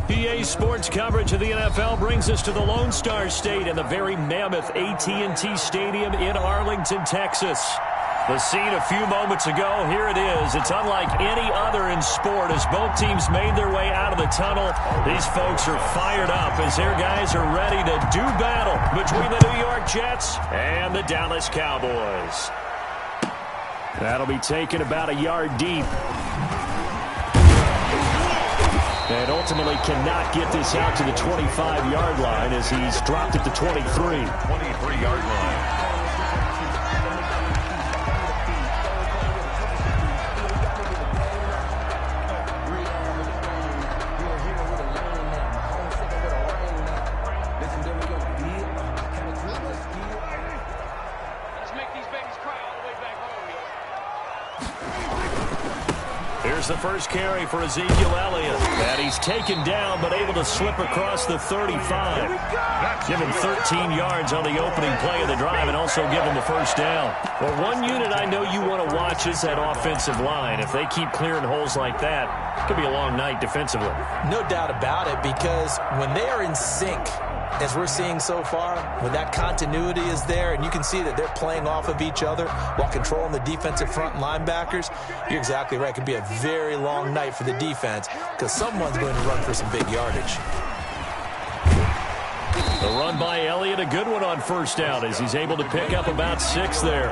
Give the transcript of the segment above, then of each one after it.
PA Sports coverage of the NFL brings us to the Lone Star State and the very mammoth AT&T Stadium in Arlington, Texas. The scene a few moments ago, here it is. It's unlike any other in sport as both teams made their way out of the tunnel. These folks are fired up as their guys are ready to do battle between the New York Jets and the Dallas Cowboys. That'll be taken about a yard deep. And ultimately cannot get this out to the 25-yard line as he's dropped at the 23. 23-yard line. Here's the first carry for Ezekiel Elliott. And he's taken down but able to slip across the 35. Give him 13 yards on the opening play of the drive and also give him the first down. Well, one unit I know you want to watch is that offensive line. If they keep clearing holes like that, it could be a long night defensively. No doubt about it, because when they are in sync, as we're seeing so far, when that continuity is there and you can see that they're playing off of each other while controlling the defensive front linebackers, you're exactly right. It could be a very long night for the defense because someone's going to run for some big yardage. The run by Elliott, a good one on first down as he's able to pick up about 6 there.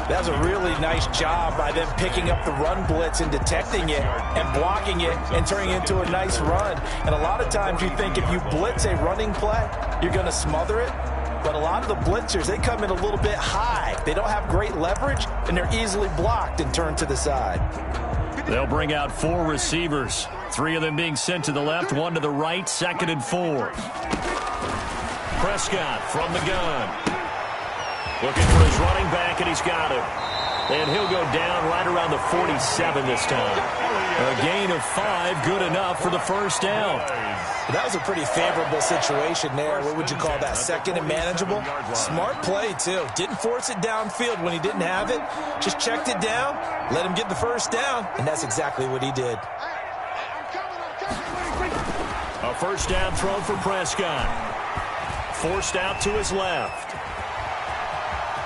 That was a really nice job by them picking up the run blitz and detecting it and blocking it and turning it into a nice run. And a lot of times you think if you blitz a running play, you're going to smother it. But a lot of the blitzers, they come in a little bit high. They don't have great leverage, and they're easily blocked and turned to the side. They'll bring out 4 receivers, 3 of them being sent to the left, 1 to the right, 2nd and 4. Prescott from the gun. Looking for his running back, and he's got him. And he'll go down right around the 47 this time. A gain of 5, good enough for the first down. That was a pretty favorable situation there. What would you call that? 2nd and manageable? Smart play, too. Didn't force it downfield when he didn't have it. Just checked it down, let him get the first down, and that's exactly what he did. A first down throw for Prescott. Forced out to his left.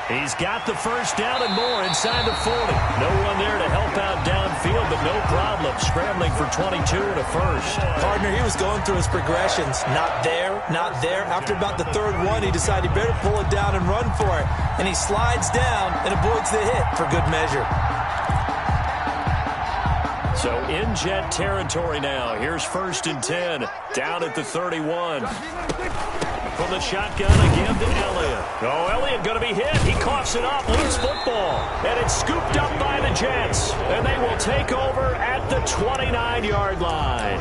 He's got the first down and more inside the 40. No one there to help out downfield, but no problem. Scrambling for 22 and a first. Partner, he was going through his progressions. Not there, not there. After about the 3rd one, he decided he better pull it down and run for it. And he slides down and avoids the hit for good measure. So in Jet territory now. Here's 1st and 10. Down at the 31. From the shotgun again to Elliott. Oh, Elliott going to be hit. He coughs it up. Loose football. And it's scooped up by the Jets. And they will take over at the 29-yard line.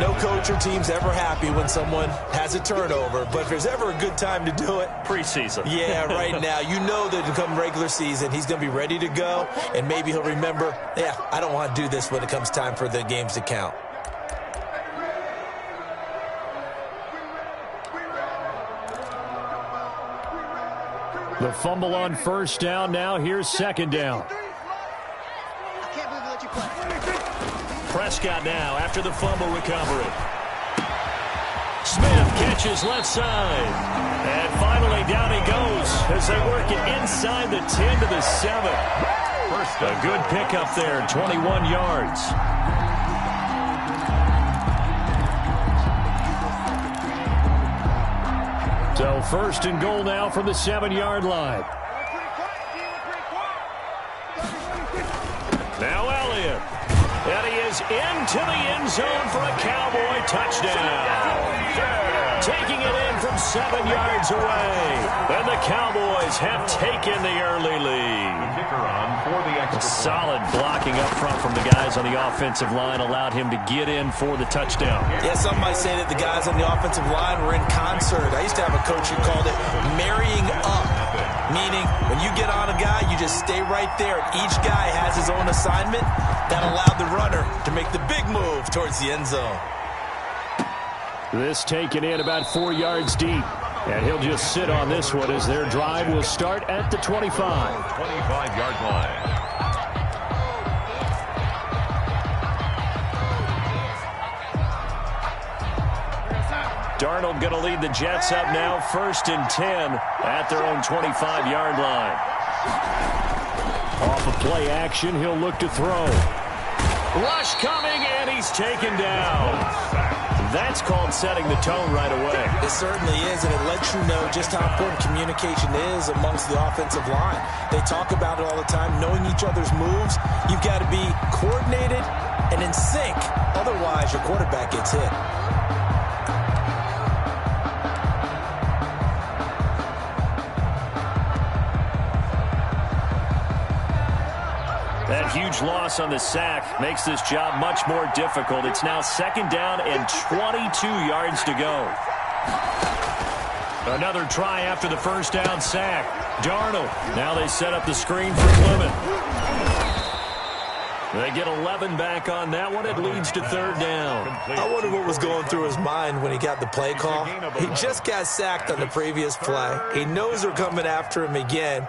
No coach or team's ever happy when someone has a turnover. But if there's ever a good time to do it, preseason. Yeah, right now. You know that come regular season, he's going to be ready to go. And maybe he'll remember, yeah, I don't want to do this when it comes time for the games to count. The fumble on first down. Now here's 2nd down. Prescott now after the fumble recovery. Smith catches left side. And finally down he goes as they work it inside the 10 to the 7. A good pickup there, 21 yards. So 1st and goal now from the 7-yard line. Now Elliott. And he is into the end zone for a Cowboy touchdown. Taking it in from 7 yards away. And the Cowboys have taken the early lead. Solid blocking up front from the guys on the offensive line allowed him to get in for the touchdown. Yeah, some might say that the guys on the offensive line were in concert. I used to have a coach who called it marrying up, meaning when you get on a guy, you just stay right there. Each guy has his own assignment that allowed the runner to make the big move towards the end zone. This taken in about 4 yards deep. And he'll just sit on this one as their drive will start at the 25. 25-yard line. Darnold going to lead the Jets up now, 1st and 10 at their own 25-yard line. Off of play action, he'll look to throw. Rush coming, and he's taken down. That's called setting the tone right away. It certainly is, and it lets you know just how important communication is amongst the offensive line. They talk about it all the time, knowing each other's moves. You've got to be coordinated and in sync. Otherwise, your quarterback gets hit. That huge loss on the sack makes this job much more difficult. It's now 2nd down and 22 yards to go. Another try after the 1st down sack. Darnold. Now they set up the screen for Clement. They get 11 back on that one. It leads to 3rd down. I wonder what was going through his mind when he got the play call. He just got sacked on the previous play. He knows they're coming after him again.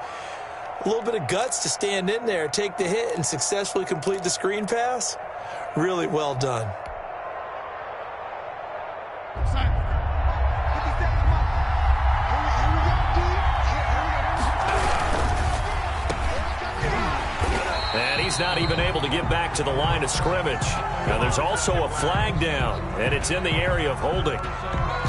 A little bit of guts to stand in there, take the hit, and successfully complete the screen pass. Really well done. And he's not even able to get back to the line of scrimmage. Now there's also a flag down, and it's in the area of holding.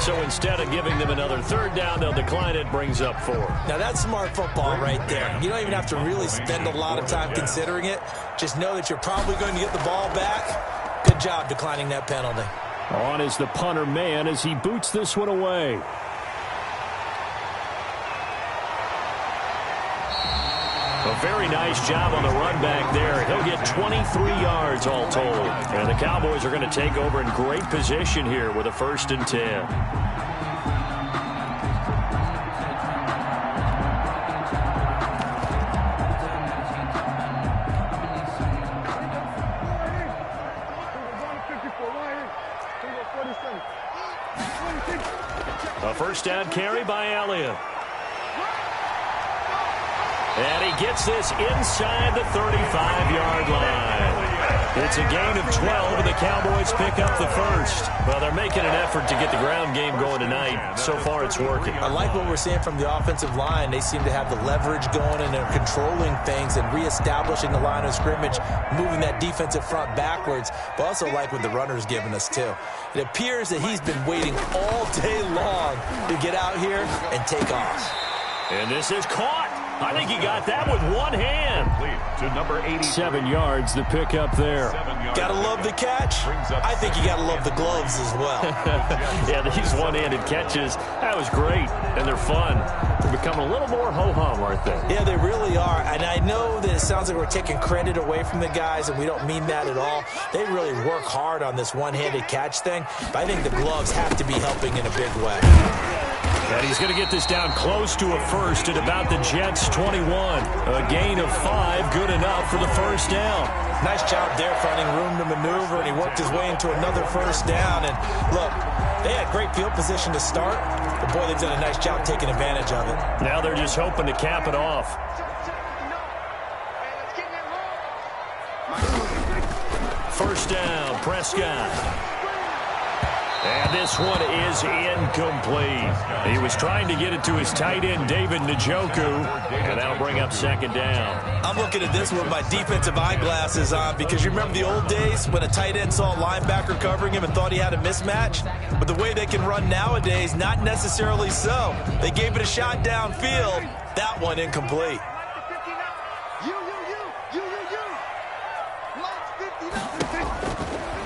So instead of giving them another 3rd down, they'll decline it, brings up 4. Now that's smart football right there. You don't even have to really spend a lot of time considering it. Just know that you're probably going to get the ball back. Good job declining that penalty. On is the punter man as he boots this one away. A very nice job on the run back there. He'll get 23 yards all told. And the Cowboys are going to take over in great position here with a 1st and 10. A 1st down carry by Elliott. And he gets this inside the 35-yard line. It's a gain of 12, and the Cowboys pick up the 1st. Well, they're making an effort to get the ground game going tonight. So far, it's working. I like what we're seeing from the offensive line. They seem to have the leverage going, and they're controlling things and reestablishing the line of scrimmage, moving that defensive front backwards, but also like what the runner's giving us, too. It appears that he's been waiting all day long to get out here and take off. And this is caught. I think he got that with one hand. To number 80. 7 yards, the pickup there. Gotta love the catch. I think you gotta love the gloves as well. Yeah, these one-handed catches, that was great, and they're fun. They're becoming a little more ho-hum, aren't they? Yeah, they really are, and I know that it sounds like we're taking credit away from the guys, and we don't mean that at all. They really work hard on this one-handed catch thing, but I think the gloves have to be helping in a big way. And he's going to get this down close to a 1st at about the Jets' 21. A gain of 5, good enough for the 1st down. Nice job there finding room to maneuver, and he worked his way into another 1st down. And look, they had great field position to start, but boy, they've done a nice job taking advantage of it. Now they're just hoping to cap it off. First down, Prescott. And this one is incomplete. He was trying to get it to his tight end, David Njoku, and that'll bring up 2nd down. I'm looking at this with my defensive eyeglasses on because you remember the old days when a tight end saw a linebacker covering him and thought he had a mismatch? But the way they can run nowadays, not necessarily so. They gave it a shot downfield. That one incomplete.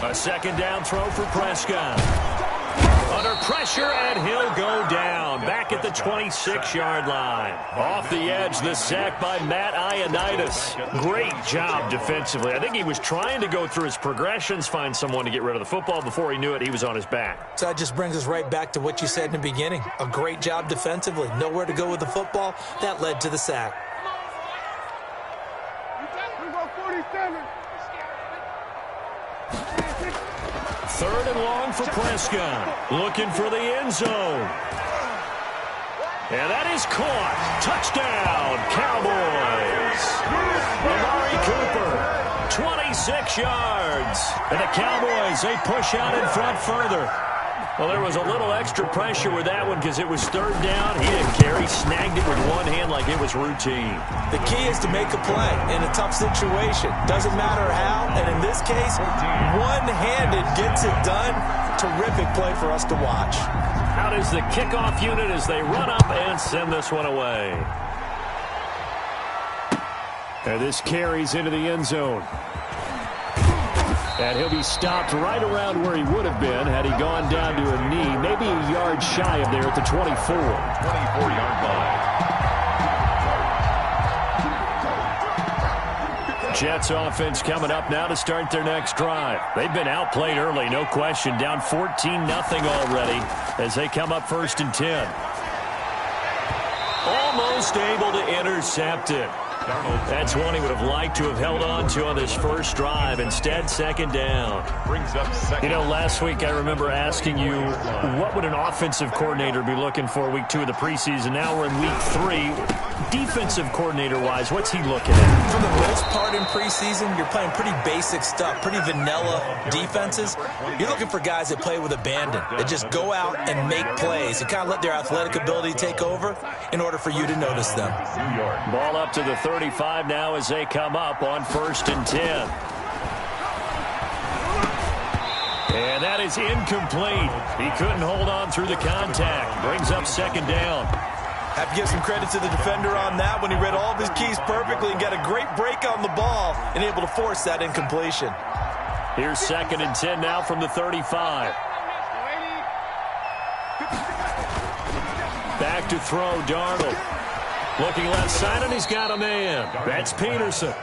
A 2nd down throw for Prescott. Under pressure, and he'll go down. Back at the 26-yard line. Off the edge, the sack by Matt Ioannidis. Great job defensively. I think he was trying to go through his progressions, find someone to get rid of the football. Before he knew it, he was on his back. So that just brings us right back to what you said in the beginning. A great job defensively. Nowhere to go with the football. That led to the sack. 3rd and long for Prescott. Looking for the end zone. And that is caught. Touchdown, Cowboys. Amari Cooper, 26 yards. And the Cowboys, they push out in front further. Well, there was a little extra pressure with that one because it was third down. He didn't care. He snagged it with one hand like it was routine. The key is to make a play in a tough situation. Doesn't matter how, and in this case, one-handed gets it done. Terrific play for us to watch. Out is the kickoff unit as they run up and send this one away. And this carries into the end zone. And he'll be stopped right around where he would have been had he gone down to a knee, maybe a yard shy of there at the 24. 24-yard line. Jets offense coming up now to start their next drive. They've been outplayed early, no question. Down 14-0 already as they come up 1st and 10. Almost able to intercept it. That's one he would have liked to have held on to on this first drive. Instead, 2nd down. Brings up second. You know, last week I remember asking you what would an offensive coordinator be looking for week 2 of the preseason. Now we're in week 3. Defensive coordinator-wise, what's he looking at? For the most part in preseason, you're playing pretty basic stuff, pretty vanilla defenses. You're looking for guys that play with abandon, that just go out and make plays and kind of let their athletic ability take over in order for you to notice them. New York. Ball up to the 35 now as they come up on 1st and 10. And that is incomplete. He couldn't hold on through the contact. Brings up 2nd down. Have to give some credit to the defender on that when he read all of his keys perfectly and got a great break on the ball and able to force that incompletion. Here's 2nd and 10 now from the 35. Back to throw, Darnold. Looking left side, and he's got a man. That's Peterson.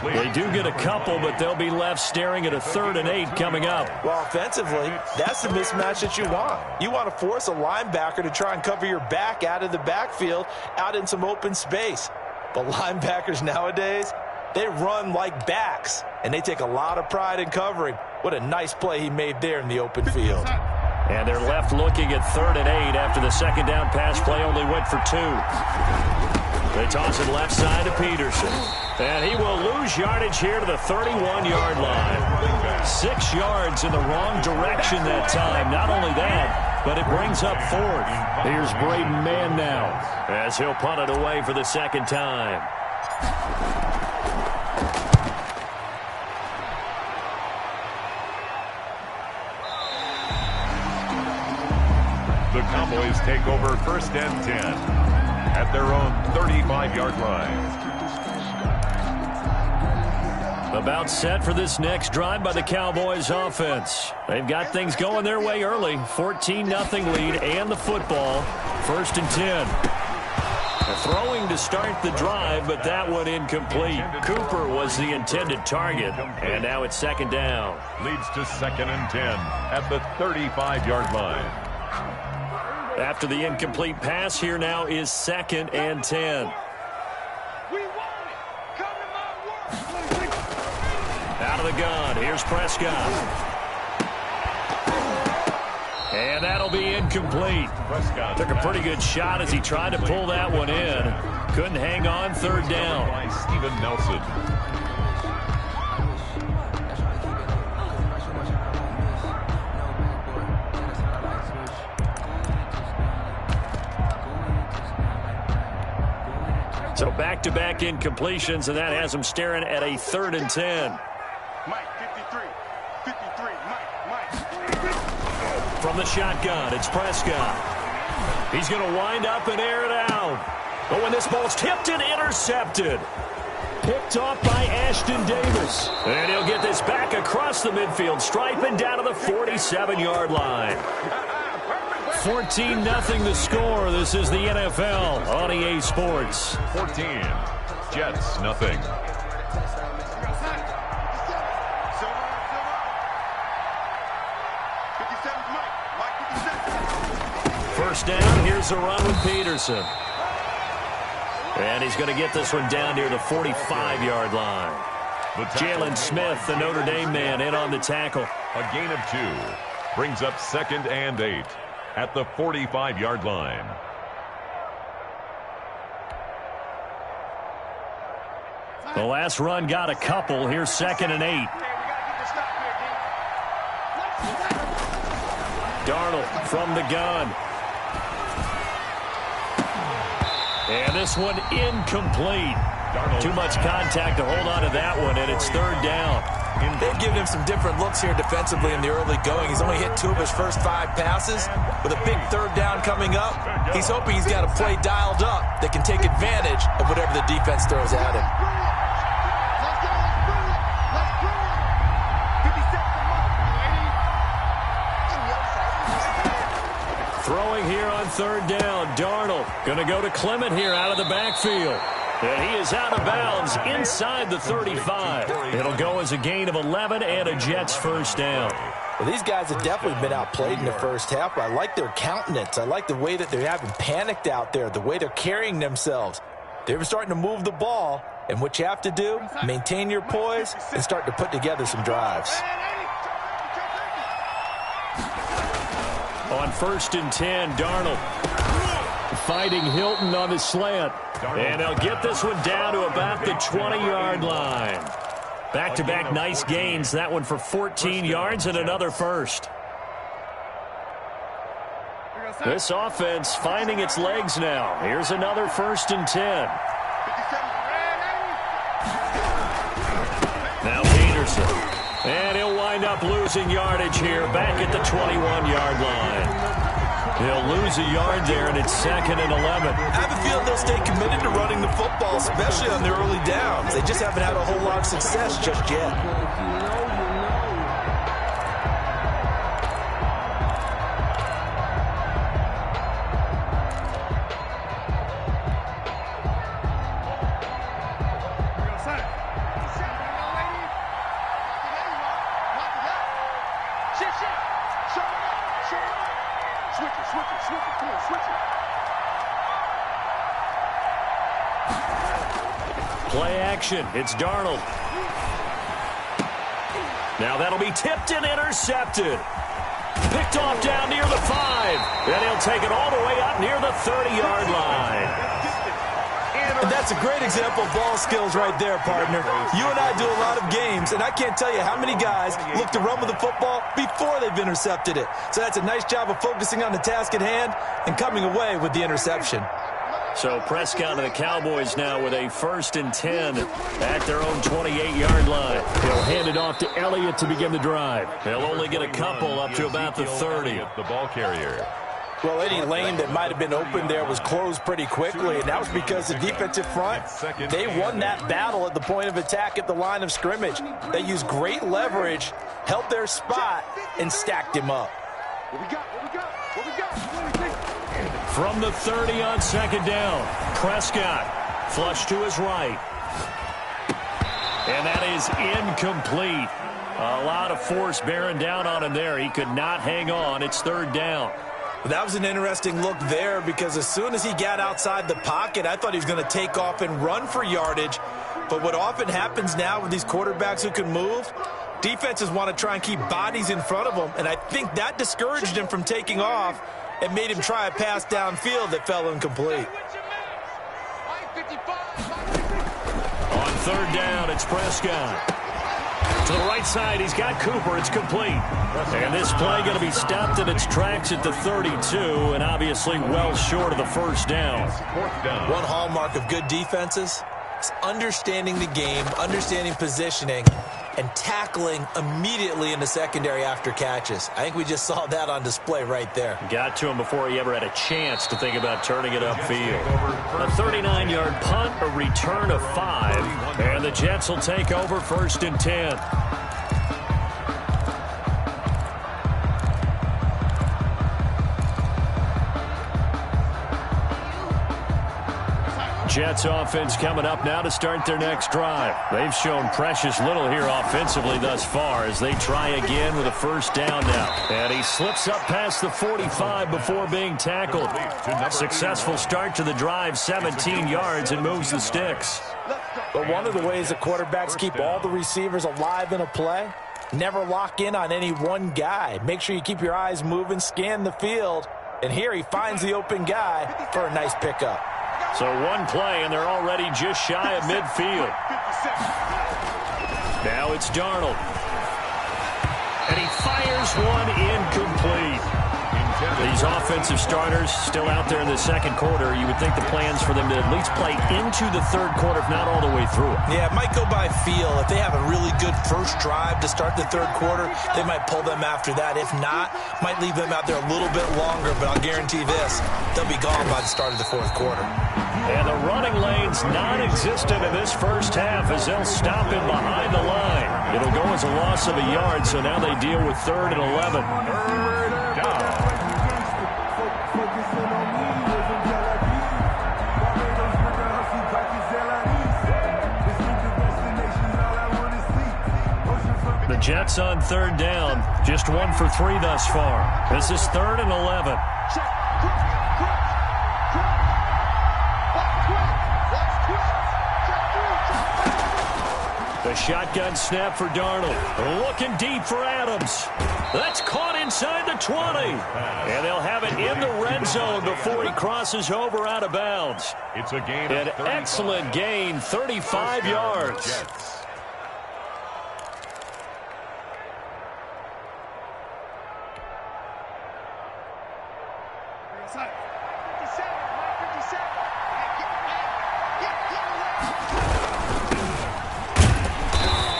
They do get a couple, but they'll be left staring at a 3rd and 8 coming up. Well, offensively, that's the mismatch that you want. You want to force a linebacker to try and cover your back out of the backfield, out in some open space. But linebackers nowadays, they run like backs, and they take a lot of pride in covering. What a nice play he made there in the open field. And they're left looking at 3rd and 8 after the 2nd down pass play only went for 2. They toss it left side to Peterson. And he will lose yardage here to the 31-yard line. 6 yards in the wrong direction that time. Not only that, but it brings up 4th. Here's Braden Mann now as he'll punt it away for the 2nd time. The Cowboys take over 1st and 10 at their own 35-yard line. About set for this next drive by the Cowboys offense. They've got things going their way early. 14-0 lead and the football. 1st and 10. Throwing to start the drive, but that one incomplete. Cooper was the intended target, and now it's 2nd down. Leads to 2nd and 10 at the 35-yard line. After the incomplete pass, here now is 2nd and 10. Out of the gun, here's Prescott. And that'll be incomplete. Prescott took a pretty good shot as he tried to pull that one in. Couldn't hang on, 3rd down. By Steven Nelson. So back-to-back incompletions, and that has him staring at a 3rd and 10. Mike, 53, Mike. From the shotgun, it's Prescott. He's going to wind up and air it out. But when this ball's tipped and intercepted. Picked off by Ashton Davis. And he'll get this back across the midfield stripe and down to the 47-yard line. 14-0 the score. This is the NFL on EA Sports. 14. Jets, nothing. First down, here's a run with Peterson. And he's going to get this one down near the 45-yard line. Jalen Smith, the Notre Dame man, in on the tackle. A gain of 2. Brings up 2nd and 8 at the 45-yard line. The last run got a couple. Here's 2nd and 8. Darnold from the gun. And this one incomplete. Too much contact to hold on to that one, and it's third down. They've given him some different looks here defensively in the early going. He's only hit 2 of his first 5 passes. With a big third down coming up, he's hoping he's got a play dialed up that can take advantage of whatever the defense throws at him. Throwing here on third down. Darnold going to go to Clement here out of the backfield. And he is out of bounds inside the 35. It'll go as a gain of 11 and a Jets first down. Well, these guys have definitely been outplayed in the first half. I like their countenance. I like the way that they're having panicked out there, the way they're carrying themselves. They're starting to move the ball, and what you have to do, maintain your poise and start to put together some drives. On 1st and 10, Darnold fighting Hilton on the slant. And they'll get this one down to about the 20-yard line. Back-to-back nice gains. That one for 14 yards and another first. This offense finding its legs now. Here's another 1st and 10. Now Peterson. And he'll wind up losing yardage here back at the 21-yard line. He'll lose a yard there, and it's 2nd and 11. I have a feeling they'll stay committed to running the football, especially on their early downs. They just haven't had a whole lot of success just yet. Play action. It's Darnold. Now that'll be tipped and intercepted. Picked off down near the 5. Then he'll take it all the way up near the 30-yard line. And that's a great example of ball skills right there, partner. You and I do a lot of games, and I can't tell you how many guys look to run with the football before they've intercepted it. So that's a nice job of focusing on the task at hand and coming away with the interception. So Prescott and the Cowboys now with a 1st and 10 at their own 28-yard line. He'll hand it off to Elliott to begin the drive. They'll only get a couple up to about the 30. The ball carrier. Well, any lane that might have been open there was closed pretty quickly, and that was because the defensive front, they won that battle at the point of attack at the line of scrimmage. They used great leverage, held their spot, and stacked him up. From the 30 on 2nd down, Prescott flush to his right. And that is incomplete. A lot of force bearing down on him there. He could not hang on. It's 3rd down. That was an interesting look there because as soon as he got outside the pocket, I thought he was going to take off and run for yardage. But what often happens now with these quarterbacks who can move, defenses want to try and keep bodies in front of them, and I think that discouraged him from taking off and made him try a pass downfield that fell incomplete. On 3rd down, it's Prescott. To the right side, he's got Cooper. It's complete. And this play going to be stopped in its tracks at the 32, and obviously well short of the 1st down. One hallmark of good defenses is understanding the game, understanding positioning, and tackling immediately in the secondary after catches. I think we just saw that on display right there. Got to him before he ever had a chance to think about turning it upfield. A 39-yard punt, a return of 5, and the Jets will take over 1st and 10. Jets offense coming up now to start their next drive. They've shown precious little here offensively thus far as they try again with a 1st down now. And he slips up past the 45 before being tackled. Successful start to the drive, 17 yards, and moves the sticks. But one of the ways the quarterbacks keep all the receivers alive in a play, never lock in on any one guy. Make sure you keep your eyes moving, scan the field. And here he finds the open guy for a nice pickup. So one play, and they're already just shy of midfield. Now it's Darnold. And he fires one incomplete. These offensive starters still out there in the second quarter. You would think the plans for them to at least play into the third quarter, if not all the way through it. Yeah, it might go by feel. If they have a really good first drive to start the third quarter, they might pull them after that. If not, might leave them out there a little bit longer, but I'll guarantee this, they'll be gone by the start of the fourth quarter. And the running lane's non-existent in this first half as they'll stop him behind the line. It'll go as a loss of a yard, so now they deal with 3rd and 11. Third down. The Jets on 3rd down, just 1 for 3 thus far. This is 3rd and 11. The shotgun snap for Darnold. Looking deep for Adams. That's caught inside the 20. And they'll have it in the red zone before he crosses over out of bounds. It's a gain. An excellent gain, 35 yards. Jets.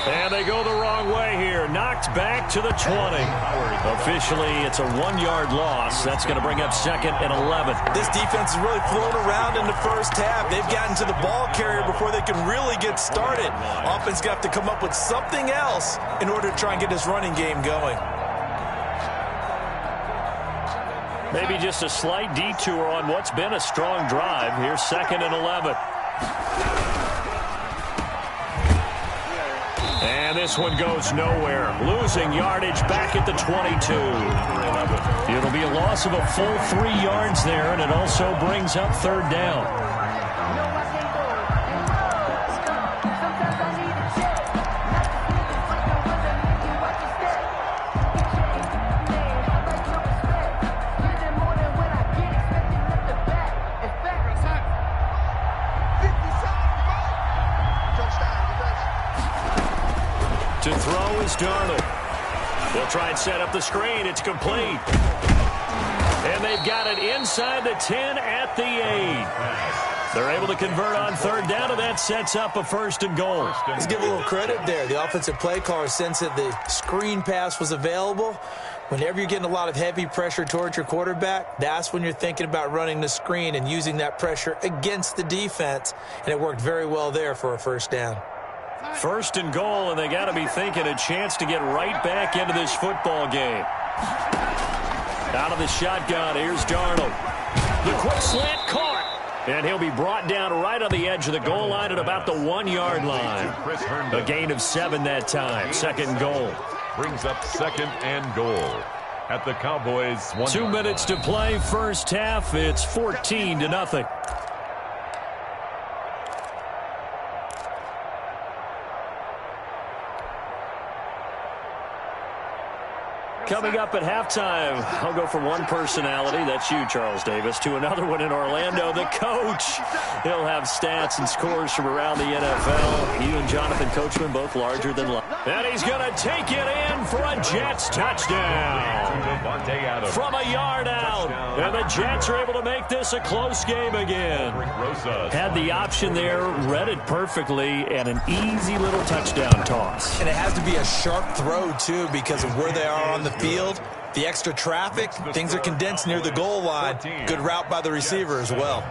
And they go the wrong way here. Knocked back to the 20. Officially, it's a 1-yard loss. That's going to bring up 2nd and 11. This defense is really flown around in the first half. They've gotten to the ball carrier before they can really get started. Offense got to come up with something else in order to try and get this running game going. Maybe just a slight detour on what's been a strong drive. Here's 2nd and 11. And this one goes nowhere. Losing yardage back at the 22. It'll be a loss of a full 3 yards there, and it also brings up 3rd down. To throw is Darnold. They'll try and set up the screen. It's complete. And they've got it inside the 10 at the 8. They're able to convert on 3rd down, and that sets up a 1st and goal. Let's give a little credit there. The offensive play caller sensed that the screen pass was available. Whenever you're getting a lot of heavy pressure towards your quarterback, that's when you're thinking about running the screen and using that pressure against the defense. And it worked very well there for a 1st down. 1st and goal, and they got to be thinking a chance to get right back into this football game. Out of the shotgun, here's Darnold. The quick slant caught, and he'll be brought down right on the edge of the goal line at about the 1-yard line. A gain of 7 that time. 2nd and goal. Brings up 2nd and goal at the Cowboys. 2 minutes to play, first half. It's 14-0. Coming up at halftime, I'll go from one personality, that's you, Charles Davis, to another one in Orlando, the coach. He'll have stats and scores from around the NFL. You and Jonathan Coachman both larger than life. And he's going to take it in for a Jets touchdown. From a yard out. And the Jets are able to make this a close game again. Had the option there, read it perfectly, and an easy little touchdown toss. And it has to be a sharp throw, too, because of where they are on the field. The extra traffic, things are condensed near the goal line. Good route by the receiver as well.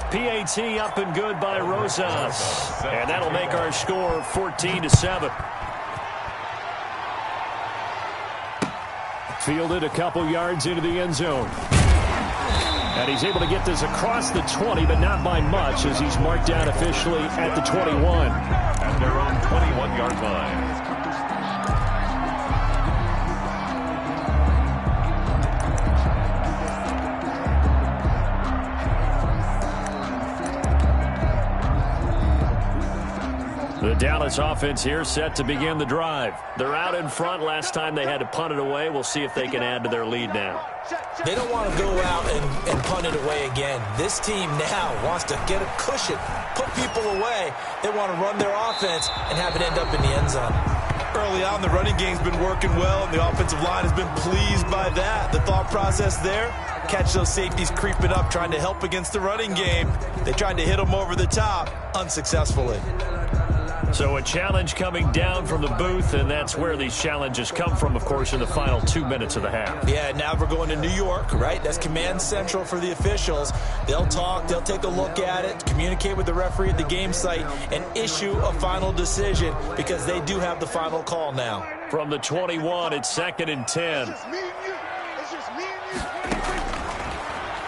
PAT up and good by Rosas. And that'll make our score 14-7. Fielded a couple yards into the end zone. And he's able to get this across the 20, but not by much, as he's marked down officially at the 21. At their own 21-yard line. The Dallas offense here set to begin the drive. They're out in front. Last time they had to punt it away. We'll see if they can add to their lead now. They don't want to go out and punt it away again. This team now wants to get a cushion, put people away. They want to run their offense and have it end up in the end zone. Early on, the running game's been working well, and the offensive line has been pleased by that. The thought process there, catch those safeties creeping up, trying to help against the running game. They tried to hit them over the top, unsuccessfully. So a challenge coming down from the booth, and that's where these challenges come from, of course, in the final 2 minutes of the half. Yeah, now we're going to New York, right? That's command central for the officials. They'll talk, they'll take a look at it, communicate with the referee at the game site, and issue a final decision because they do have the final call now. From the 21, it's 2nd and 10.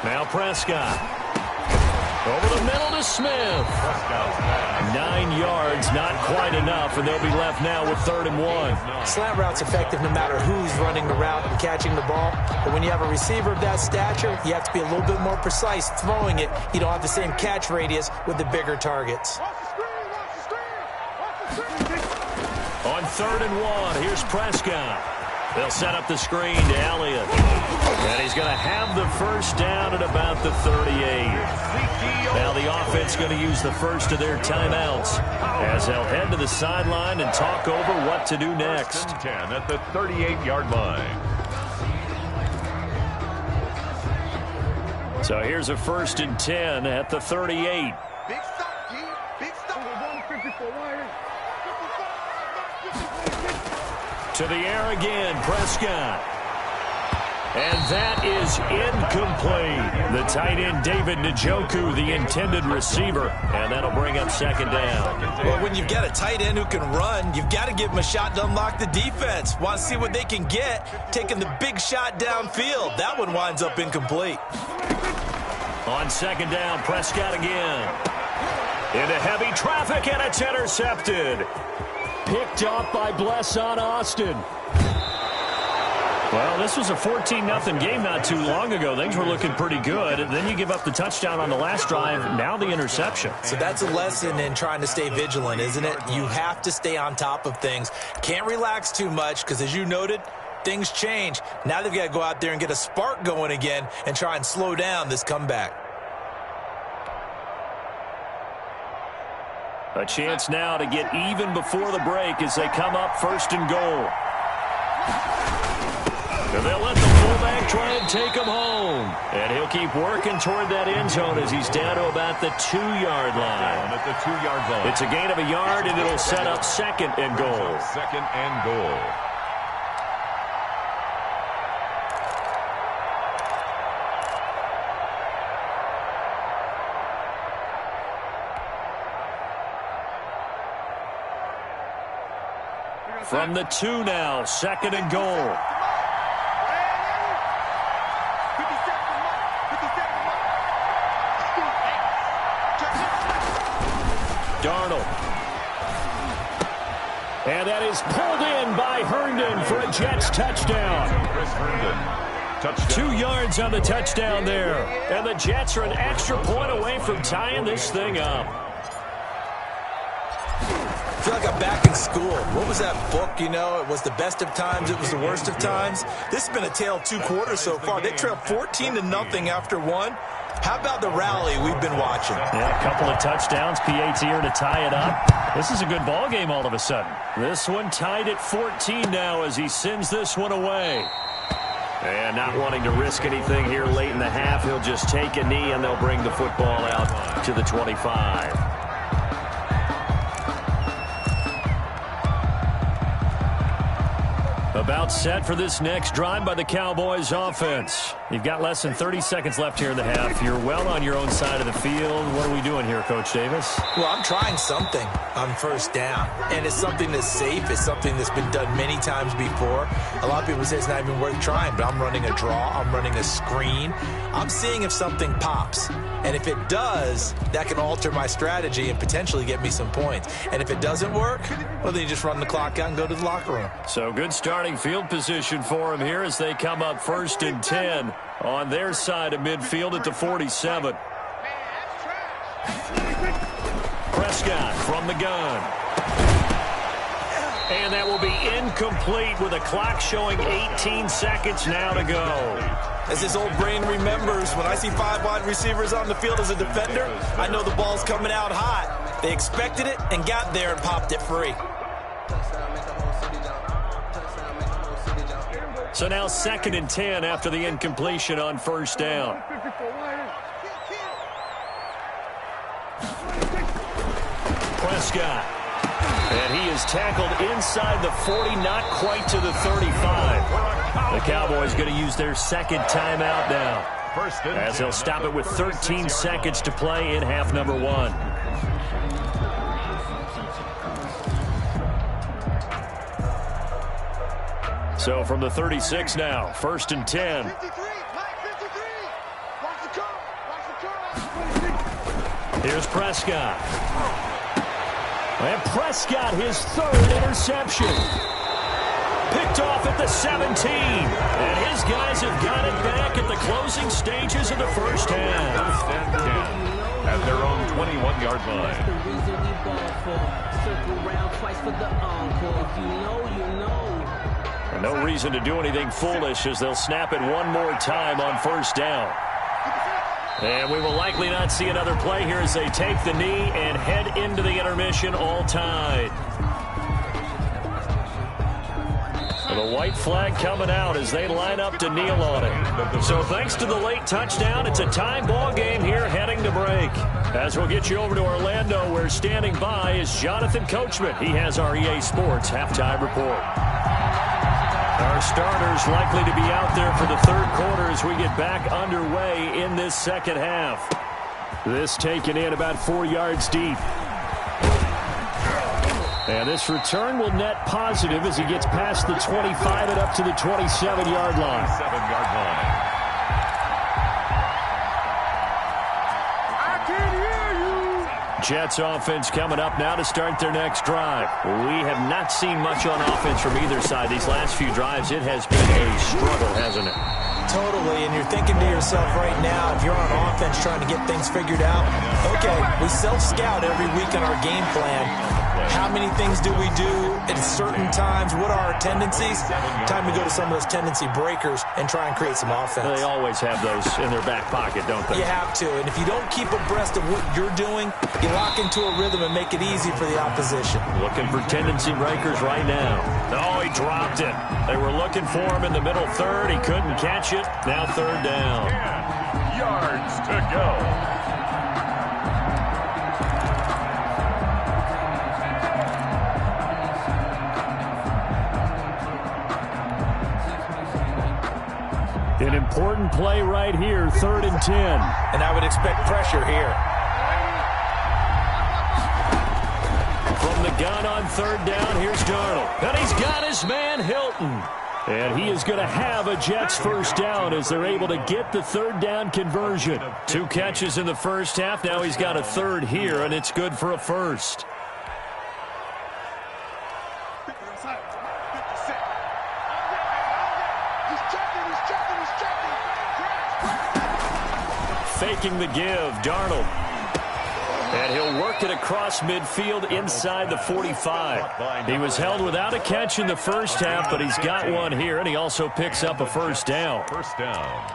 Now Prescott. Over the middle to Smith. 9 yards, not quite enough, and they'll be left now with 3rd and 1. Slant route's effective no matter who's running the route and catching the ball. But when you have a receiver of that stature, you have to be a little bit more precise throwing it. You don't have the same catch radius with the bigger targets. On 3rd and 1, here's Prescott. They'll set up the screen to Elliott. And he's going to have the first down at about the 38. Now the offense going to use the first of their timeouts as they'll head to the sideline and talk over what to do next. 10 at the 38-yard line. So here's a 1st and 10 at the 38. Big stop, G. Big stop. To the air again, Prescott. And that is incomplete. The tight end, David Njoku, the intended receiver. And that'll bring up 2nd down. Well, when you've got a tight end who can run, you've got to give him a shot to unlock the defense. Want to see what they can get, taking the big shot downfield. That one winds up incomplete. On 2nd down, Prescott again. Into heavy traffic, and it's intercepted. Picked up by Blesson Austin. Well, this was a 14-0 game not too long ago. Things were looking pretty good. And then you give up the touchdown on the last drive. Now the interception. So that's a lesson in trying to stay vigilant, isn't it? You have to stay on top of things. Can't relax too much because, as you noted, things change. Now they've got to go out there and get a spark going again and try and slow down this comeback. A chance now to get even before the break as they come up 1st and goal. And they'll let the fullback try and take him home. And he'll keep working toward that end zone as he's down to about the 2-yard line. At the 2-yard line. It's a gain of a yard, and it'll set up 2nd and goal. 2nd and goal. From the 2 now, 2nd and goal. Darnold. And that is pulled in by Herndon for a Jets touchdown. Chris Herndon. Touchdown. 2 yards on the touchdown there. And the Jets are an extra point away from tying this thing up. I feel like I'm back in school. What was that book, you know? It was the best of times. It was the worst of times. This has been a tale of 2 quarters so far. They trailed 14-0 after 1. How about the rally we've been watching? Yeah, a couple of touchdowns. PAT here to tie it up. This is a good ball game all of a sudden. This one tied at 14 now as he sends this one away. And not wanting to risk anything here late in the half, he'll just take a knee and they'll bring the football out to the 25. About set for this next drive by the Cowboys offense. You've got less than 30 seconds left here in the half. You're well on your own side of the field. What are we doing here, Coach Davis? Well, I'm trying something on 1st down. And it's something that's safe. It's something that's been done many times before. A lot of people say it's not even worth trying, but I'm running a draw. I'm running a screen. I'm seeing if something pops. And if it does, that can alter my strategy and potentially get me some points. And if it doesn't work, well, then you just run the clock out and go to the locker room. So good starting field position for him here as they come up 1st and 10 on their side of midfield at the 47. Prescott from the gun. And that will be incomplete with a clock showing 18 seconds now to go. As his old brain remembers, when I see 5 wide receivers on the field as a defender, I know the ball's coming out hot. They expected it and got there and popped it free. So now 2nd and 10 after the incompletion on first down. Prescott. And he is tackled inside the 40, not quite to the 35. The Cowboys going to use their 2nd timeout now, as they'll stop it with 13 seconds to play in half number 1. So from the 36 now, 1st and 10. 53, Mike, 53. Watch the curl. Watch the curl. Here's Prescott. And Prescott, his 3rd interception. Picked off at the 17. And his guys have got it back at the closing stages of the first half. 1st and 10 at their own 21-yard line. No reason to do anything foolish as they'll snap it one more time on first down. And we will likely not see another play here as they take the knee and head into the intermission all tied. The white flag coming out as they line up to kneel on it. So thanks to the late touchdown, it's a tie ball game here heading to break. As we'll get you over to Orlando, where standing by is Jonathan Coachman. He has our EA Sports halftime report. Our starters likely to be out there for the 3rd quarter as we get back underway in this 2nd half. This taken in about 4 yards deep. And this return will net positive as he gets past the 25 and up to the 27-yard line. 7-yard line. I can hear you. Jets offense coming up now to start their next drive. We have not seen much on offense from either side. These last few drives, it has been a struggle, hasn't it? Totally, and you're thinking to yourself right now, if you're on offense trying to get things figured out, okay, we self-scout every week on our game plan. How many things do we do at certain times? What are our tendencies? Time to go to some of those tendency breakers and try and create some offense. They always have those in their back pocket, don't they? You have to, and if you don't keep abreast of what you're doing, you lock into a rhythm and make it easy for the opposition. Looking for tendency breakers right now. Oh, he dropped it. They were looking for him in the middle 3rd. He couldn't catch it. Now 3rd down. 10 yards to go. An important play right here, 3rd and 10. And I would expect pressure here. From the gun on 3rd down, here's Darnold. And he's got his man, Hilton. And he is going to have a Jets 1st down as they're able to get the 3rd down conversion. 2 catches in the first half. Now he's got a 3rd here, and it's good for a 1st. Faking the give, Darnold. And he'll work it across midfield inside the 45. He was held without a catch in the first half, but he's got one here, and he also picks up a 1st down. 1st down.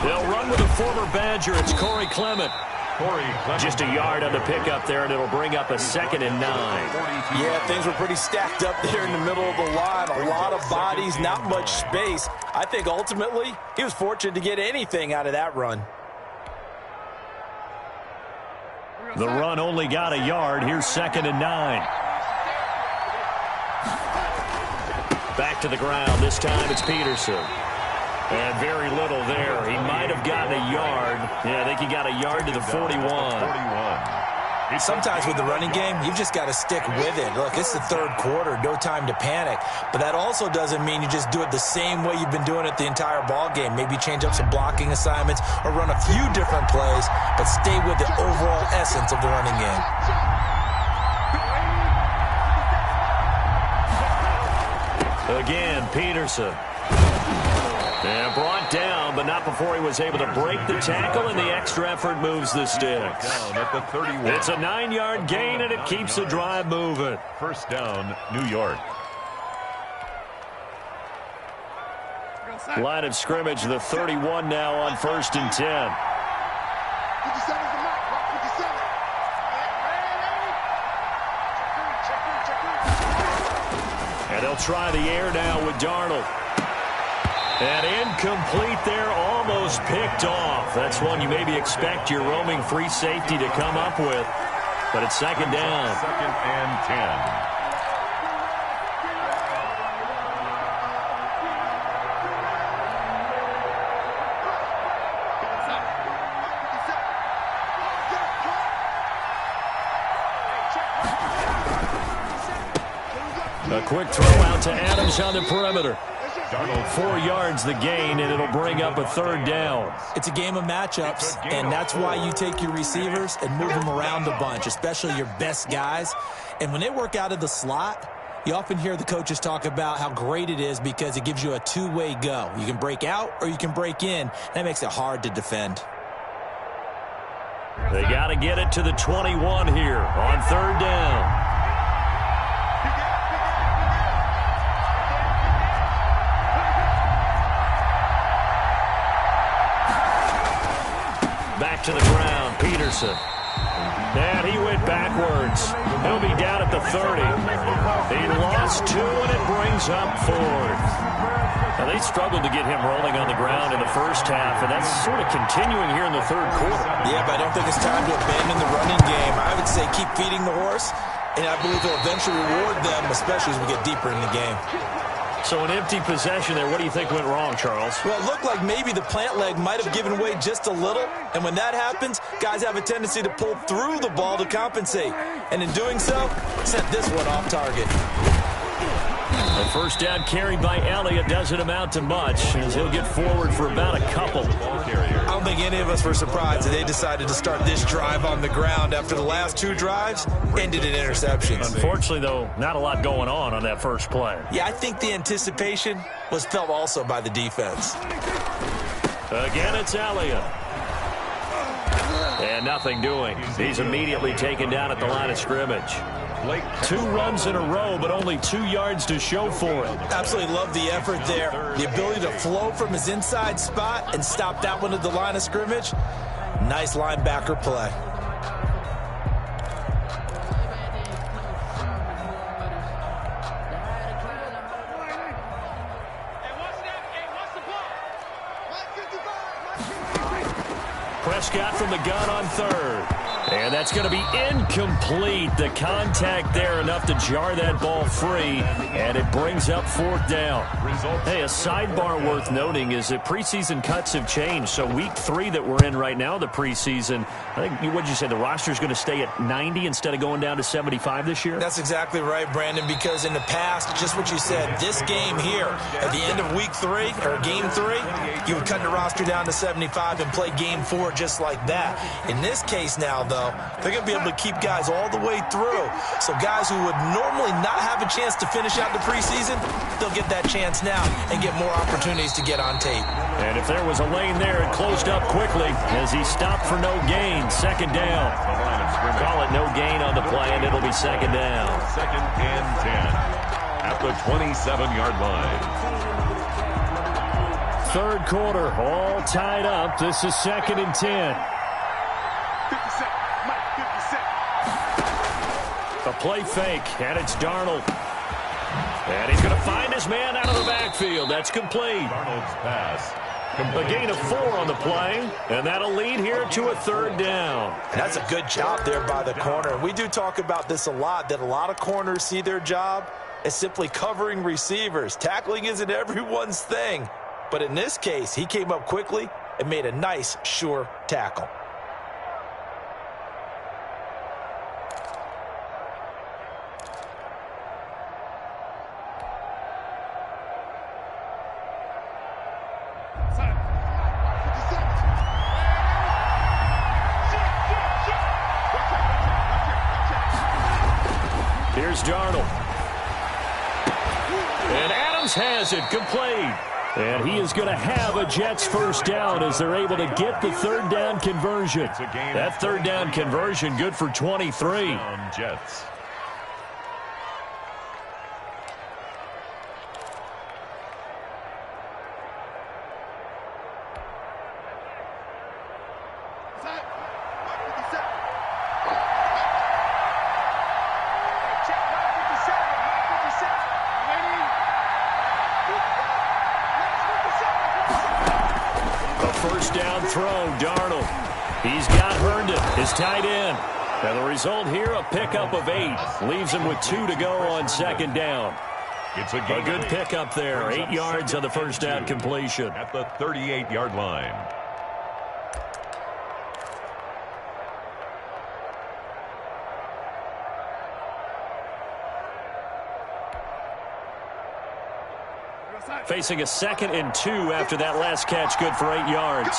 They'll run with a former Badger. It's Corey Clement. Just a yard on the pickup there, and it'll bring up a 2nd and 9. Yeah, things were pretty stacked up there in the middle of the line. A lot of bodies, not much space. I think ultimately he was fortunate to get anything out of that run. The run only got a yard. Here's 2nd and 9. Back to the ground. This time it's Peterson. And very little there. He might have gotten a yard. Yeah, I think he got a yard to the 41. Sometimes with the running game, you've just got to stick with it. Look, it's the 3rd quarter, no time to panic. But that also doesn't mean you just do it the same way you've been doing it the entire ball game. Maybe change up some blocking assignments or run a few different plays, but stay with the overall essence of the running game. Again, Peterson. And brought down, but not before he was able to break the tackle, and the extra effort moves the sticks. Down at the 31. It's a 9-yard gain, and it keeps the drive moving. 1st down, New York. Line of scrimmage, the 31 now on 1st and 10. 57's the mark. Rock 57. Check in. And they'll try the air now with Darnold. And incomplete there, almost picked off. That's one you maybe expect your roaming free safety to come up with. But it's 2nd down. 2nd and 10. A quick throw out to Adams on the perimeter. Darnold 4 yards the gain, and it'll bring up a 3rd down. It's a game of matchups, and that's why you take your receivers and move them around a bunch, especially your best guys. And when they work out of the slot, you often hear the coaches talk about how great it is because it gives you a two-way go. You can break out or you can break in. That makes it hard to defend. They got to get it to the 21 here on 3rd down. Back to the ground, Peterson. And he went backwards. He'll be down at the 30. He lost 2, and it brings up 4th. Now, they struggled to get him rolling on the ground in the first half, and that's sort of continuing here in the 3rd quarter. Yeah, but I don't think it's time to abandon the running game. I would say keep feeding the horse, and I believe he'll eventually reward them, especially as we get deeper in the game. So an empty possession there. What do you think went wrong, Charles? Well, it looked like maybe the plant leg might have given way just a little. And when that happens, guys have a tendency to pull through the ball to compensate. And in doing so, sent this one off target. The 1st down carried by Elliott doesn't amount to much, as he'll get forward for about a couple. I don't think any of us were surprised that they decided to start this drive on the ground after the last 2 drives ended in interceptions. Unfortunately, though, not a lot going on that first play. Yeah, I think the anticipation was felt also by the defense. Again, it's Elliott. And nothing doing. He's immediately taken down at the line of scrimmage. 2 runs in a row, but only 2 yards to show for it. Absolutely love the effort there. The ability to flow from his inside spot and stop that one at the line of scrimmage. Nice linebacker play. Prescott from the gun on 3rd. And that's going to be incomplete. The contact there enough to jar that ball free, and it brings up 4th down. Hey, a sidebar worth noting is that preseason cuts have changed. So week 3 that we're in right now, the preseason, I think, what did you say, the roster's going to stay at 90 instead of going down to 75 this year? That's exactly right, Brandon, because in the past, just what you said, this game here, at the end of week 3, or game 3, you would cut the roster down to 75 and play game 4 just like that. In this case now, though, they're going to be able to keep guys all the way through. So guys who would normally not have a chance to finish out the preseason, they'll get that chance now and get more opportunities to get on tape. And if there was a lane there, it closed up quickly as he stopped for no gain. 2nd down. Call it no gain on the play, and it'll be 2nd down. 2nd and 10 at the 27-yard line. 3rd quarter, all tied up. This is 2nd and 10. A play fake, and it's Darnold. And he's going to find his man out of the backfield. That's complete. Darnold's pass. A gain of 4 on the play, and that'll lead here to a 3rd down. And that's a good job there by the corner. We do talk about this a lot, that a lot of corners see their job as simply covering receivers. Tackling isn't everyone's thing. But in this case, he came up quickly and made a nice, sure tackle. Here's Darnold. And Adams has it complete. And he is going to have a Jets 1st down as they're able to get the 3rd down conversion. That 3rd down conversion good for 23. Jets. First down throw, Darnold. He's got Herndon, his tight end. And the result here, a pickup of 8. Leaves him with 2 to go on second down. It's a good pickup there. 8 yards on the first down completion. At the 38-yard line. Facing a 2nd and 2 after that last catch, good for 8 yards.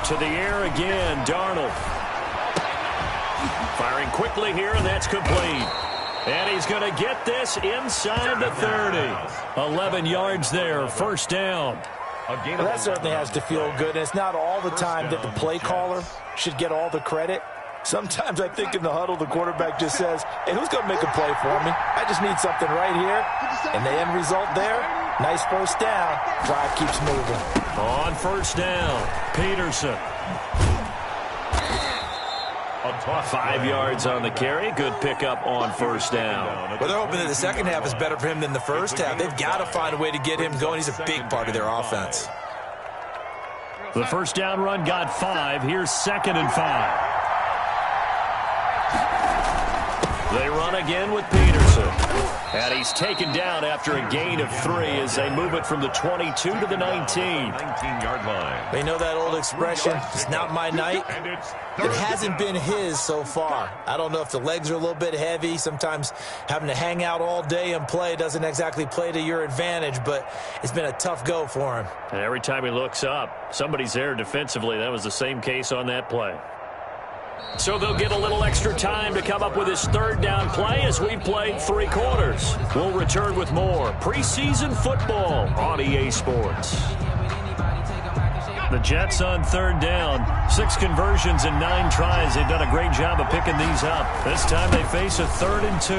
To the air again, Darnold. Firing quickly here, and that's complete. And he's going to get this inside the 30. 11 yards there, first down. Well, that certainly has to feel good. And it's not all the time that the play caller should get all the credit. Sometimes I think in the huddle, the quarterback just says, hey, who's going to make a play for me? I just need something right here. And the end result there, nice first down. Drive keeps moving. On first down, Peterson. 5 yards on the carry. Good pickup on first down. Well, they're hoping that the second half is better for him than the first half. They've got to find a way to get him going. He's a big part of their offense. The first down run got 5. Here's 2nd and 5. They run again with Peterson. And he's taken down after a gain of 3 as they move it from the 22 to the 19. 19-yard line. They know that old expression, it's not my night. It hasn't been his so far. I don't know if the legs are a little bit heavy. Sometimes having to hang out all day and play doesn't exactly play to your advantage, but it's been a tough go for him. And every time he looks up, somebody's there defensively. That was the same case on that play. So they'll get a little extra time to come up with his third down play as we've played 3 quarters. We'll return with more preseason football on EA Sports. The Jets on third down. 6 conversions and 9 tries. They've done a great job of picking these up. This time they face a 3rd and 2.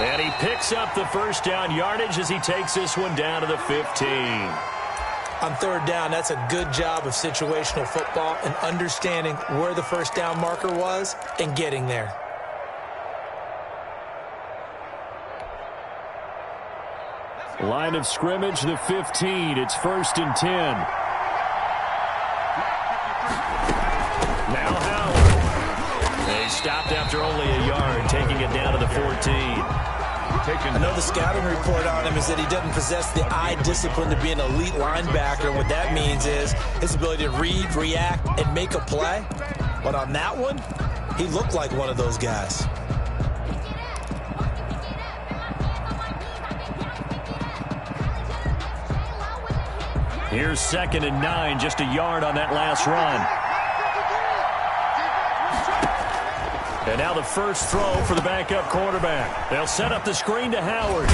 And he picks up the first down yardage as he takes this one down to the 15. On third down, that's a good job of situational football and understanding where the first down marker was and getting there. Line of scrimmage, the 15. It's 1st and 10. Now Howard. They stopped after only a yard, taking it down to the 14. I know the scouting report on him is that he doesn't possess the eye discipline to be an elite linebacker. What that means is his ability to read, react, and make a play. But on that one, he looked like one of those guys. Here's 2nd and 9, just a yard on that last run. And now the first throw for the backup quarterback. They'll set up the screen to Howard.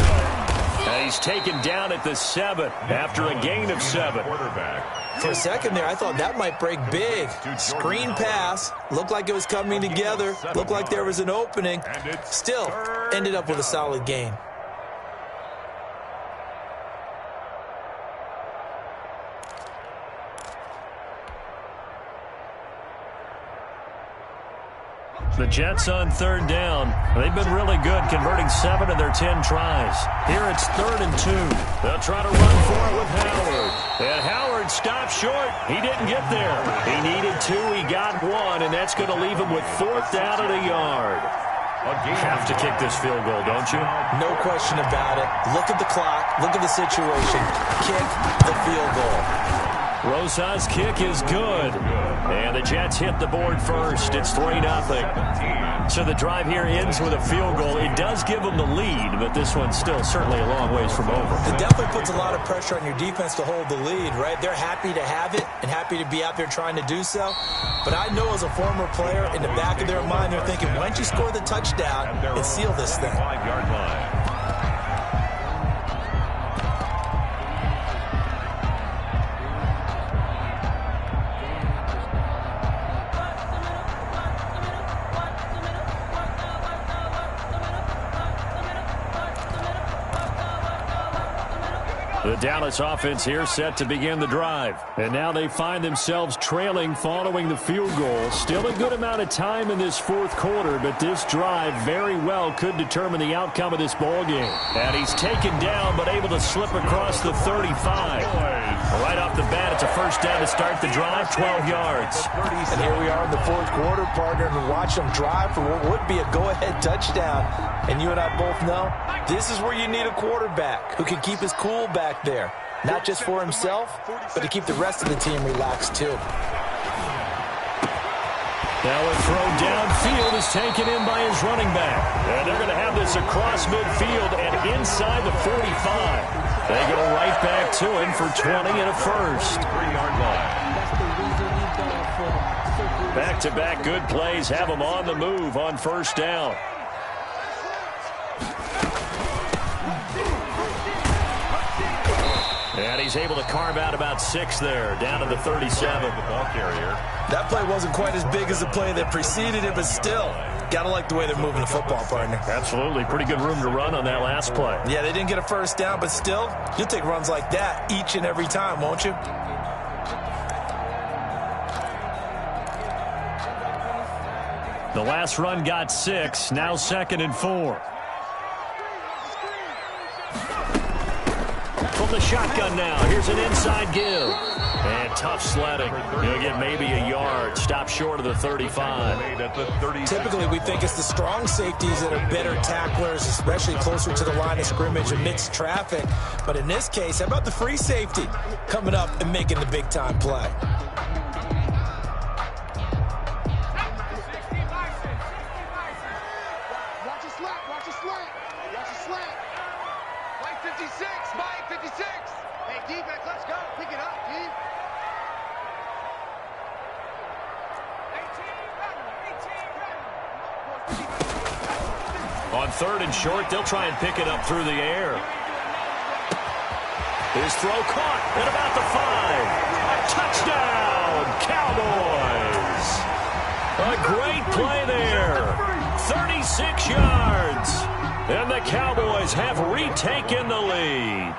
And he's taken down at the 7 after a gain of 7. For a second there, I thought that might break big. Screen pass. Looked like it was coming together. Looked like there was an opening. Still ended up with a solid gain. The Jets on third down. They've been really good, converting 7 of their 10 tries. Here it's 3rd and 2. They'll try to run for it with Howard. And Howard stopped short. He didn't get there. He needed 2. He got 1, and that's going to leave him with 4th down at a yard. You have to kick this field goal, don't you? No question about it. Look at the clock. Look at the situation. Kick the field goal. Rosa's kick is good. And the Jets hit the board first. It's 3-0. So the drive here ends with a field goal. It does give them the lead, but this one's still certainly a long ways from over. It definitely puts a lot of pressure on your defense to hold the lead, right? They're happy to have it and happy to be out there trying to do so. But I know as a former player, in the back of their mind, they're thinking, why don't you score the touchdown and seal this thing? 5-yard line. The Dallas offense here set to begin the drive. And now they find themselves trailing following the field goal. Still a good amount of time in this 4th quarter, but this drive very well could determine the outcome of this ball game. And he's taken down but able to slip across the 35. Right off the bat, it's a first down to start the drive, 12 yards. And here we are in the fourth quarter, partner, and watch them drive for what would be a go-ahead touchdown. And you and I both know this is where you need a quarterback who can keep his cool back there. Not just for himself, but to keep the rest of the team relaxed too. Now a throw downfield is taken in by his running back. And they're going to have this across midfield and inside the 45. They go right back to him for 20 and a first. 3-yard line. Back-to-back good plays have him on the move on first down. And he's able to carve out about 6 there, down to the 37. The ball carrier. That play wasn't quite as big as the play that preceded it, but still, gotta like the way they're moving the football, partner. Absolutely. Pretty good room to run on that last play. Yeah, they didn't get a first down, but still, you'll take runs like that each and every time, won't you? The last run got 6, now 2nd and 4. From the shotgun now, here's an inside give. And tough sledding. He'll get maybe a yard. Stop short of the 35. Typically, we think it's the strong safeties that are better tacklers, especially closer to the line of scrimmage amidst traffic. But in this case, how about the free safety coming up and making the big-time play? Watch a slant, watch a slant, watch a slant. Mike 56, Mike 56. Hey, defense, let's go. Pick it up, D. 18, On 3rd and short, they'll try and pick it up through the air. His throw caught at about the 5. A touchdown, Cowboys. A great play there. 36 yards. And the Cowboys have retaken the lead.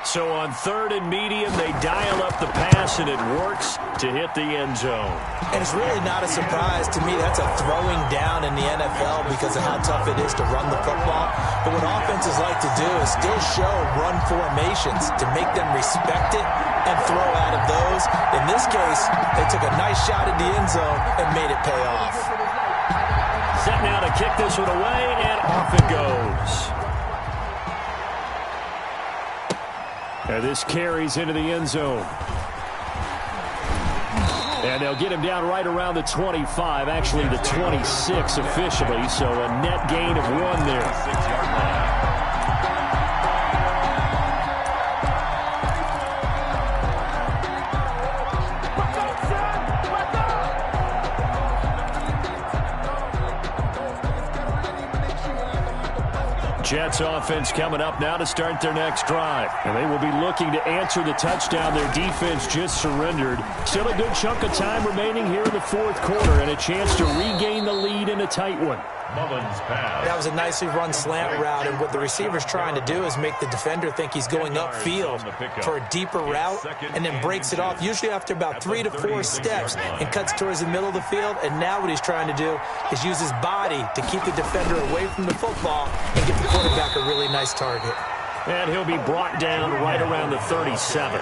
So on 3rd and medium, they dial up the pass, and it works to hit the end zone. And it's really not a surprise to me. That's a throwing down in the NFL because of how tough it is to run the football. But what offenses like to do is still show run formations to make them respect it and throw out of those. In this case, they took a nice shot at the end zone and made it pay off. Set now to kick this one away, and off it goes. And this carries into the end zone. And they'll get him down right around the 25, actually the 26 officially, so a net gain of 1 there. 6-yard line. Jets offense coming up now to start their next drive. And they will be looking to answer the touchdown their defense just surrendered. Still a good chunk of time remaining here in the fourth quarter and a chance to regain the lead in a tight one. Mullins pass. That was a nicely run slant route, and what the receiver's trying to do is make the defender think he's going upfield for a deeper route and then breaks it off, usually after about 3 to 4 steps, and cuts towards the middle of the field. And now what he's trying to do is use his body to keep the defender away from the football and give the quarterback a really nice target. And he'll be brought down right around the 37.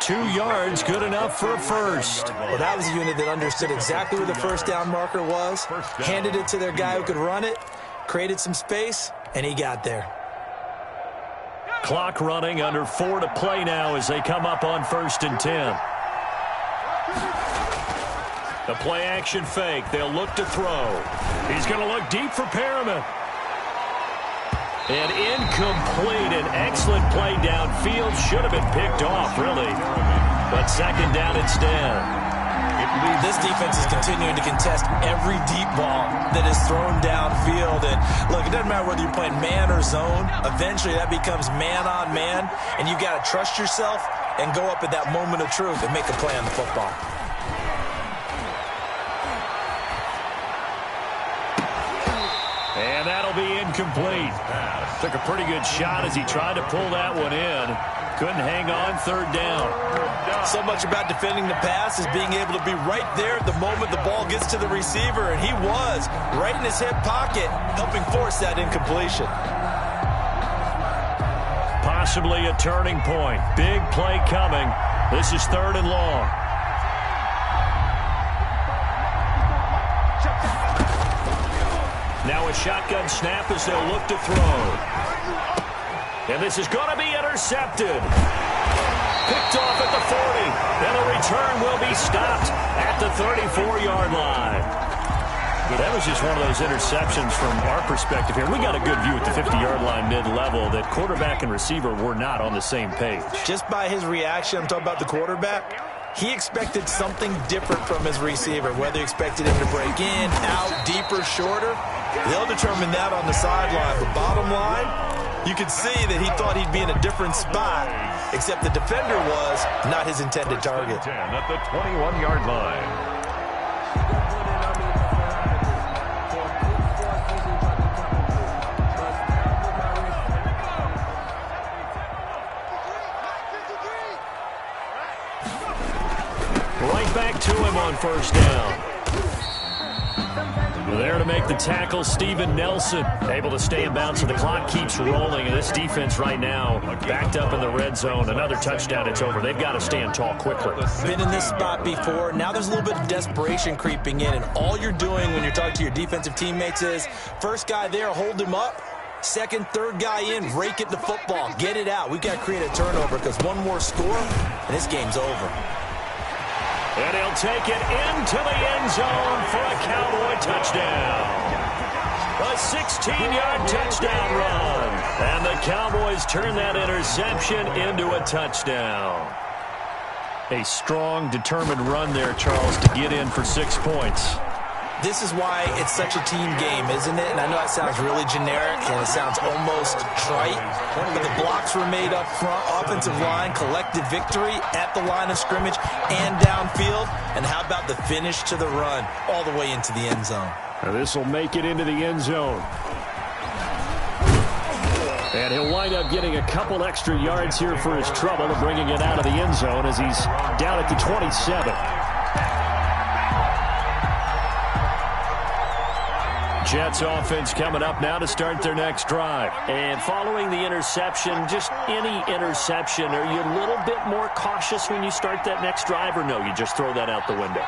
2 yards, good enough for a first. Well, that was a unit that understood exactly where the first down marker was, handed it to their guy who could run it, created some space, and he got there. Clock running, under 4 to play now as they come up on 1st and 10. The play action fake. They'll look to throw. He's going to look deep for Perriman. And incomplete. An excellent play downfield. Should have been picked off, really. But 2nd down instead. This defense is continuing to contest every deep ball that is thrown downfield. And look, it doesn't matter whether you're playing man or zone. Eventually that becomes man on man. And you got to trust yourself and go up at that moment of truth and make a play on the football. And that'll be incomplete. Took a pretty good shot as he tried to pull that one in. Couldn't hang on 3rd down. So much about defending the pass is being able to be right there at the moment the ball gets to the receiver, and he was right in his hip pocket, helping force that incompletion. Possibly a turning point. Big play coming. This is 3rd and long. Now a shotgun snap as they'll look to throw. And this is going to be intercepted. Picked off at the 40. And the return will be stopped at the 34-yard line. That was just one of those interceptions from our perspective here. We got a good view at the 50-yard line mid-level that quarterback and receiver were not on the same page. Just by his reaction, I'm talking about the quarterback, he expected something different from his receiver, whether he expected him to break in, out, deeper, shorter. They'll determine that on the sideline. But bottom line, you could see that he thought he'd be in a different spot, except the defender was not his intended target. 10 at the 21-yard line. Right back to him on 1st down. There to make the tackle, Steven Nelson. Able to stay in bounds, so the clock keeps rolling. And this defense right now backed up in the red zone. Another touchdown, it's over. They've got to stand tall quickly. Been in this spot before. Now there's a little bit of desperation creeping in. And all you're doing when you're talking to your defensive teammates is, first guy there, hold him up. Second, third guy in, rake it to football. Get it out. We've got to create a turnover because one more score, and this game's over. And he'll take it into the end zone for a Cowboy touchdown. A 16-yard touchdown run. And the Cowboys turn that interception into a touchdown. A strong, determined run there, Charles, to get in for 6 points. This is why it's such a team game, isn't it? And I know it sounds really generic and it sounds almost trite, but the blocks were made up front, offensive line, collective victory at the line of scrimmage and downfield. And how about the finish to the run all the way into the end zone? Now this will make it into the end zone. And he'll wind up getting a couple extra yards here for his trouble and bringing it out of the end zone as he's down at the 27. Jets offense coming up now to start their next drive. And following the interception, just any interception, are you a little bit more cautious when you start that next drive, or no, you just throw that out the window?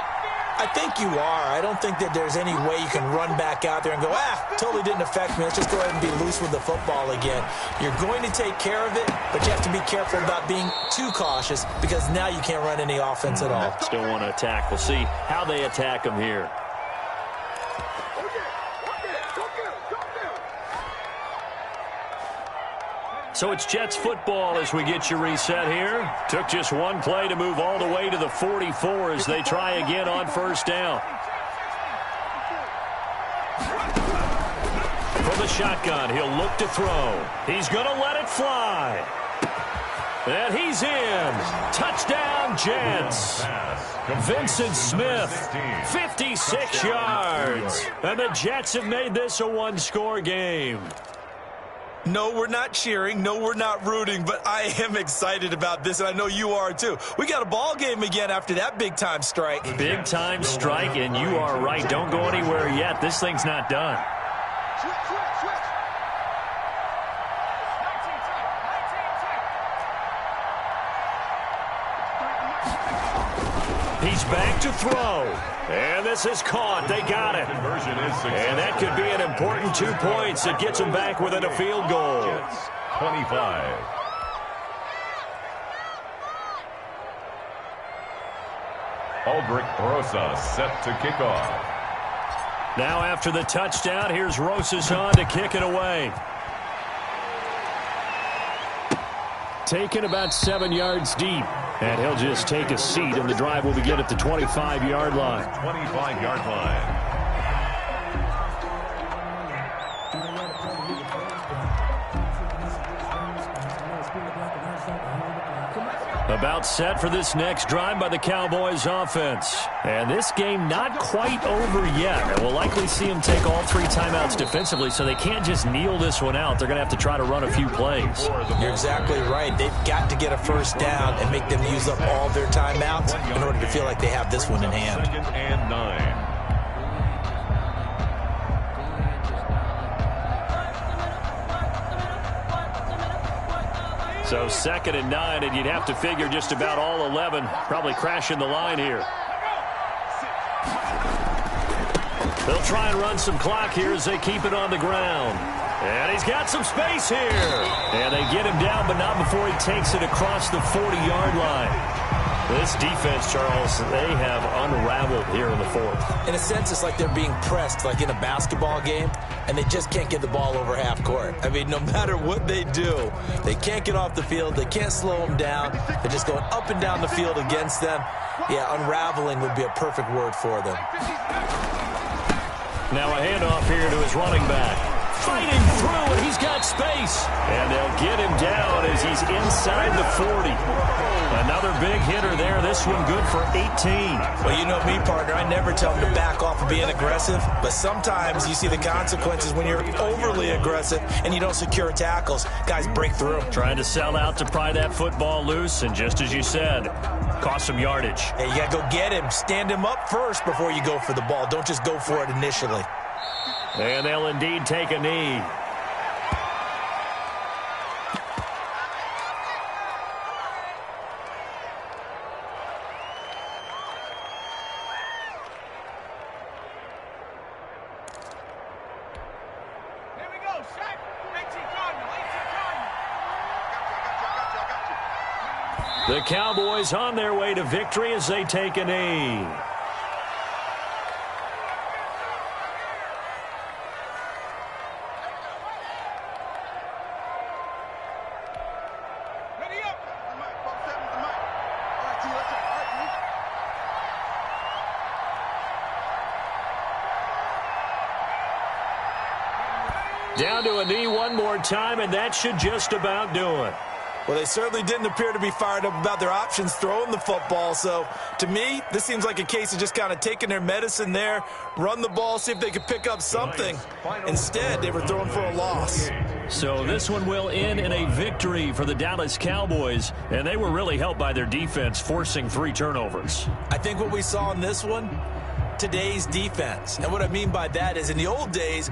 I think you are. I don't think that there's any way you can run back out there and go, totally didn't affect me. Let's just go ahead and be loose with the football again. You're going to take care of it, but you have to be careful about being too cautious because now you can't run any offense at all. Still want to attack. We'll see how they attack him here. So it's Jets football as we get you reset here. Took just one play to move all the way to the 44 as they try again on 1st down. From the shotgun, he'll look to throw. He's going to let it fly. And he's in. Touchdown, Jets. Vincent Smith, 56 yards. And the Jets have made this a one-score game. No, we're not cheering. No, we're not rooting, but I am excited about this, and I know you are too. We got a ball game again after that big-time strike. Big-time strike, and you are right. Don't go anywhere yet. This thing's not done. He's back to throw. And this is caught. They got it. And that could be an important 2 points that gets them back within a field goal. 25. Aldrich Rosas set to kick off. Now after the touchdown, here's Rosas on to kick it away. Taken about 7 yards deep. And he'll just take a seat, and the drive will begin at the 25-yard line. 25-yard line. About set for this next drive by the Cowboys offense. And this game not quite over yet. And we'll likely see them take all 3 timeouts defensively, so they can't just kneel this one out. They're going to have to try to run a few plays. You're exactly right. They've got to get a first down and make them use up all their timeouts in order to feel like they have this one in hand. 2nd and 9. So 2nd and 9, and you'd have to figure just about all 11 probably crashing the line here. They'll try and run some clock here as they keep it on the ground. And he's got some space here. And they get him down, but not before he takes it across the 40-yard line. This defense, Charles, they have unraveled here in the 4th. In a sense, it's like they're being pressed like in a basketball game, and they just can't get the ball over half court. I mean, no matter what they do, they can't get off the field. They can't slow them down. They're just going up and down the field against them. Yeah, unraveling would be a perfect word for them. Now a handoff here to his running back. Fighting through, and he's got space. And they'll get him down as he's inside the 40. Another big hitter there. This one good for 18. Well, you know me, partner. I never tell them to back off of being aggressive. But sometimes you see the consequences when you're overly aggressive and you don't secure tackles. Guys break through. Trying to sell out to pry that football loose, and just as you said, cost some yardage. Hey, you got to go get him. Stand him up first before you go for the ball. Don't just go for it initially. And they'll indeed take a knee. Here we go, set. 18 Cardinal, 18 Cardinal. The Cowboys on their way to victory as they take a knee. Down to a knee one more time, and that should just about do it. Well, they certainly didn't appear to be fired up about their options throwing the football. So, to me, this seems like a case of just kind of taking their medicine there, run the ball, see if they could pick up something. Instead, they were throwing for a loss. So this one will end in a victory for the Dallas Cowboys, and they were really helped by their defense forcing 3 turnovers. I think what we saw in this one, today's defense. And what I mean by that is in the old days,